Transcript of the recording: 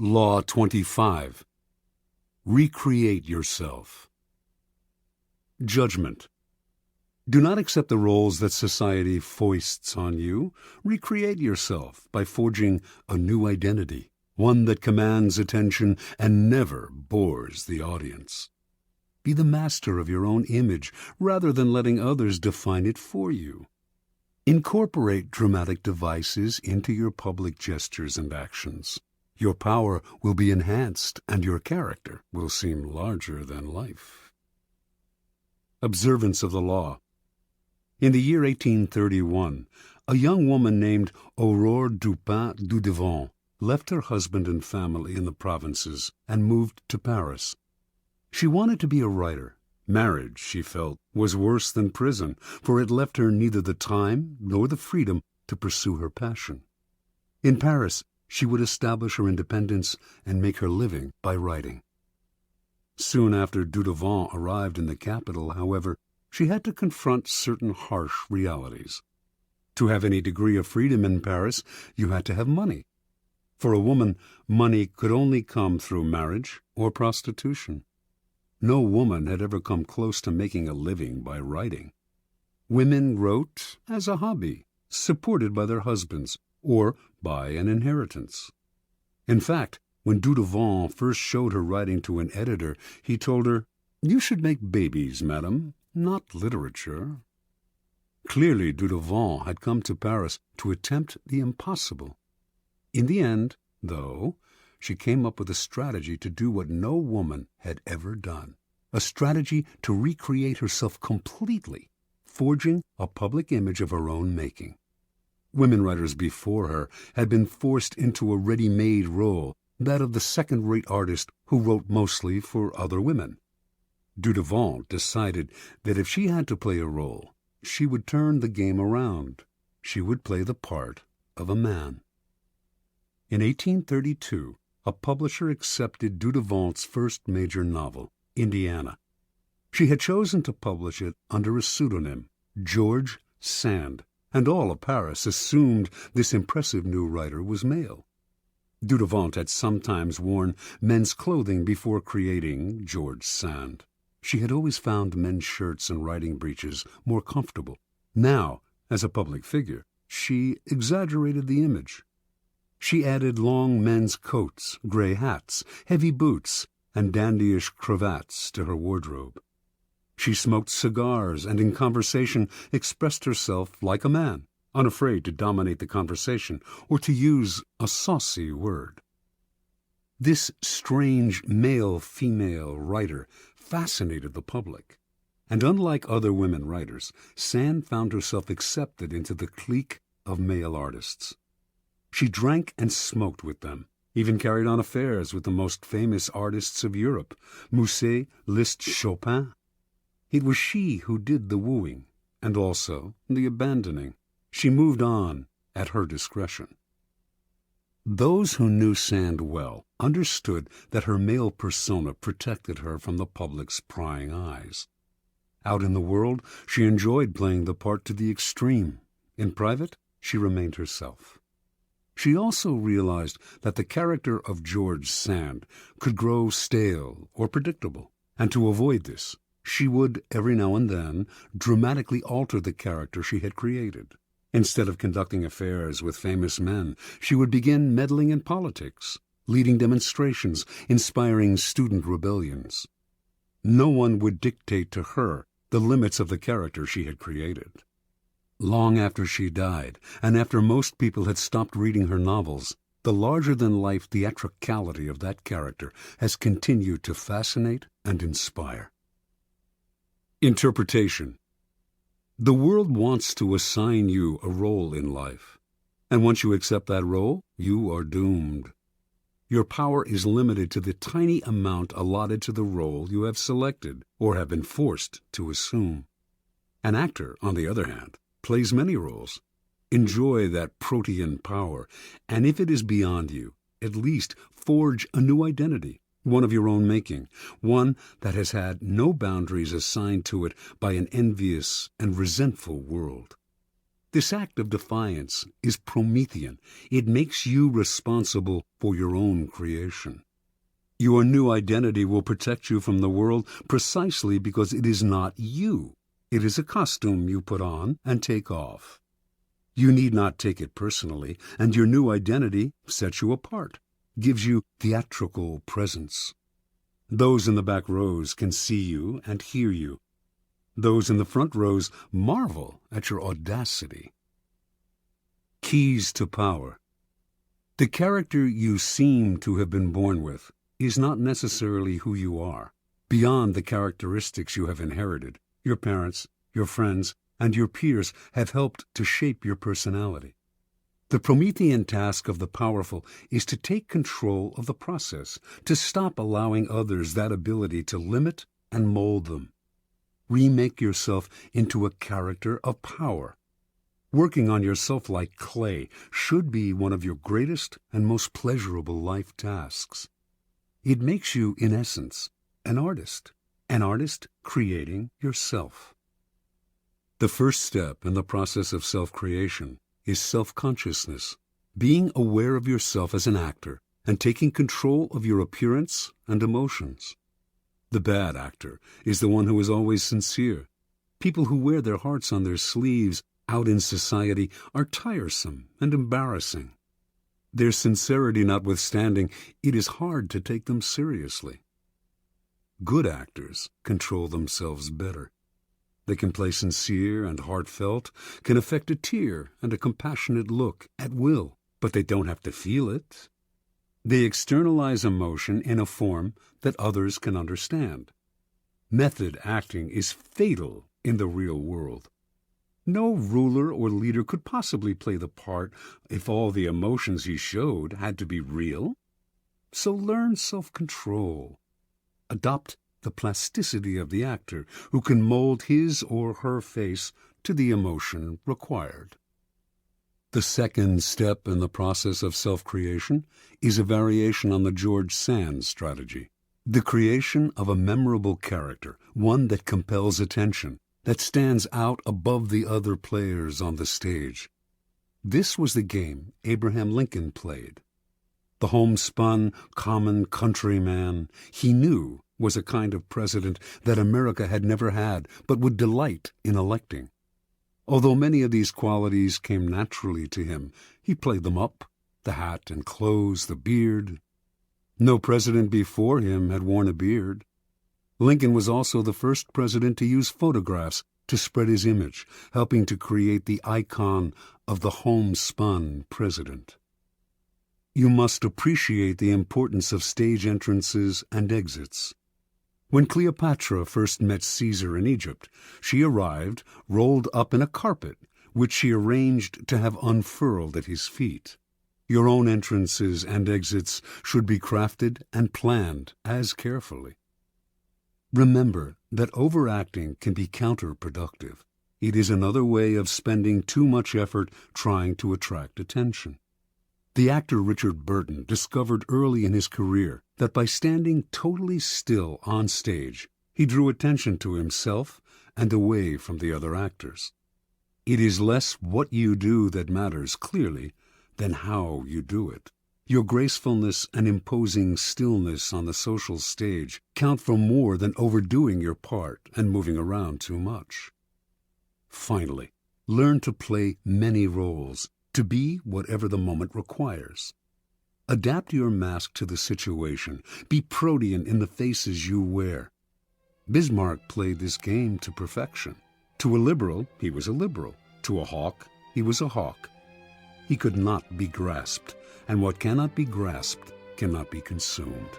Law 25. Recreate yourself. Judgment. Do not accept the roles that society foists on you. Recreate yourself by forging a new identity, one that commands attention and never bores the audience. Be the master of your own image rather than letting others define it for you. Incorporate dramatic devices into your public gestures and actions. Your power will be enhanced and your character will seem larger than life. Observance of the law. In the year 1831, a young woman named Aurore Dupin Dudevant left her husband and family in the provinces and moved to Paris. She wanted to be a writer. Marriage, she felt, was worse than prison, for it left her neither the time nor the freedom to pursue her passion. In Paris, she would establish her independence and make her living by writing. Soon after Dudevant arrived in the capital, however, she had to confront certain harsh realities. To have any degree of freedom in Paris, you had to have money. For a woman, money could only come through marriage or prostitution. No woman had ever come close to making a living by writing. Women wrote as a hobby, supported by their husbands, or by an inheritance. In fact, when Dudevant first showed her writing to an editor, he told her, "You should make babies, madam, not literature." Clearly, Dudevant had come to Paris to attempt the impossible. In the end, though, she came up with a strategy to do what no woman had ever done, a strategy to recreate herself completely, forging a public image of her own making. Women writers before her had been forced into a ready-made role, that of the second-rate artist who wrote mostly for other women. Dudevant decided that if she had to play a role, she would turn the game around. She would play the part of a man. In 1832, a publisher accepted Dudevant's first major novel, Indiana. She had chosen to publish it under a pseudonym, George Sand, and all of Paris assumed this impressive new writer was male. Dudevant had sometimes worn men's clothing before creating George Sand. She had always found men's shirts and riding breeches more comfortable. Now, as a public figure, she exaggerated the image. She added long men's coats, gray hats, heavy boots, and dandyish cravats to her wardrobe. She smoked cigars and in conversation expressed herself like a man, unafraid to dominate the conversation or to use a saucy word. This strange male-female writer fascinated the public, and unlike other women writers, Sand found herself accepted into the clique of male artists. She drank and smoked with them, even carried on affairs with the most famous artists of Europe, Musset, Liszt, Chopin. It was she who did the wooing, and also the abandoning. She moved on at her discretion. Those who knew Sand well understood that her male persona protected her from the public's prying eyes. Out in the world, she enjoyed playing the part to the extreme. In private, she remained herself. She also realized that the character of George Sand could grow stale or predictable, and to avoid this, she would, every now and then, dramatically alter the character she had created. Instead of conducting affairs with famous men, she would begin meddling in politics, leading demonstrations, inspiring student rebellions. No one would dictate to her the limits of the character she had created. Long after she died, and after most people had stopped reading her novels, the larger-than-life theatricality of that character has continued to fascinate and inspire. Interpretation. The world wants to assign you a role in life, and once you accept that role, you are doomed. Your power is limited to the tiny amount allotted to the role you have selected or have been forced to assume. An actor, on the other hand, plays many roles. Enjoy that protean power, and if it is beyond you, at least forge a new identity, one of your own making, one that has had no boundaries assigned to it by an envious and resentful world. This act of defiance is Promethean. It makes you responsible for your own creation. Your new identity will protect you from the world precisely because it is not you. It is a costume you put on and take off. You need not take it personally, and your new identity sets you apart, gives you theatrical presence. Those in the back rows can see you and hear you. Those in the front rows marvel at your audacity. Keys to power. The character you seem to have been born with is not necessarily who you are. Beyond the characteristics you have inherited, your parents, your friends, and your peers have helped to shape your personality. The Promethean task of the powerful is to take control of the process, to stop allowing others that ability to limit and mold them. Remake yourself into a character of power. Working on yourself like clay should be one of your greatest and most pleasurable life tasks. It makes you, in essence, an artist creating yourself. The first step in the process of self-creation is self-consciousness, being aware of yourself as an actor and taking control of your appearance and emotions. The bad actor is the one who is always sincere. People who wear their hearts on their sleeves out in society are tiresome and embarrassing. Their sincerity notwithstanding, it is hard to take them seriously. Good actors control themselves better. They can play sincere and heartfelt, can affect a tear and a compassionate look at will, but they don't have to feel it. They externalize emotion in a form that others can understand. Method acting is fatal in the real world. No ruler or leader could possibly play the part if all the emotions he showed had to be real. So learn self-control. Adopt the plasticity of the actor who can mold his or her face to the emotion required. The second step in the process of self-creation is a variation on the George Sand strategy. The creation of a memorable character, one that compels attention, that stands out above the other players on the stage. This was the game Abraham Lincoln played. The homespun, common countryman he knew was a kind of president that America had never had but would delight in electing. Although many of these qualities came naturally to him, he played them up, the hat and clothes, the beard. No president before him had worn a beard. Lincoln was also the first president to use photographs to spread his image, helping to create the icon of the homespun president. You must appreciate the importance of stage entrances and exits. When Cleopatra first met Caesar in Egypt, she arrived rolled up in a carpet, which she arranged to have unfurled at his feet. Your own entrances and exits should be crafted and planned as carefully. Remember that overacting can be counterproductive. It is another way of spending too much effort trying to attract attention. The actor Richard Burton discovered early in his career that by standing totally still on stage, he drew attention to himself and away from the other actors. It is less what you do that matters clearly than how you do it. Your gracefulness and imposing stillness on the social stage count for more than overdoing your part and moving around too much. Finally, learn to play many roles, to be whatever the moment requires. Adapt your mask to the situation. Be protean in the faces you wear. Bismarck played this game to perfection. To a liberal, he was a liberal. To a hawk, he was a hawk. He could not be grasped, and what cannot be grasped cannot be consumed.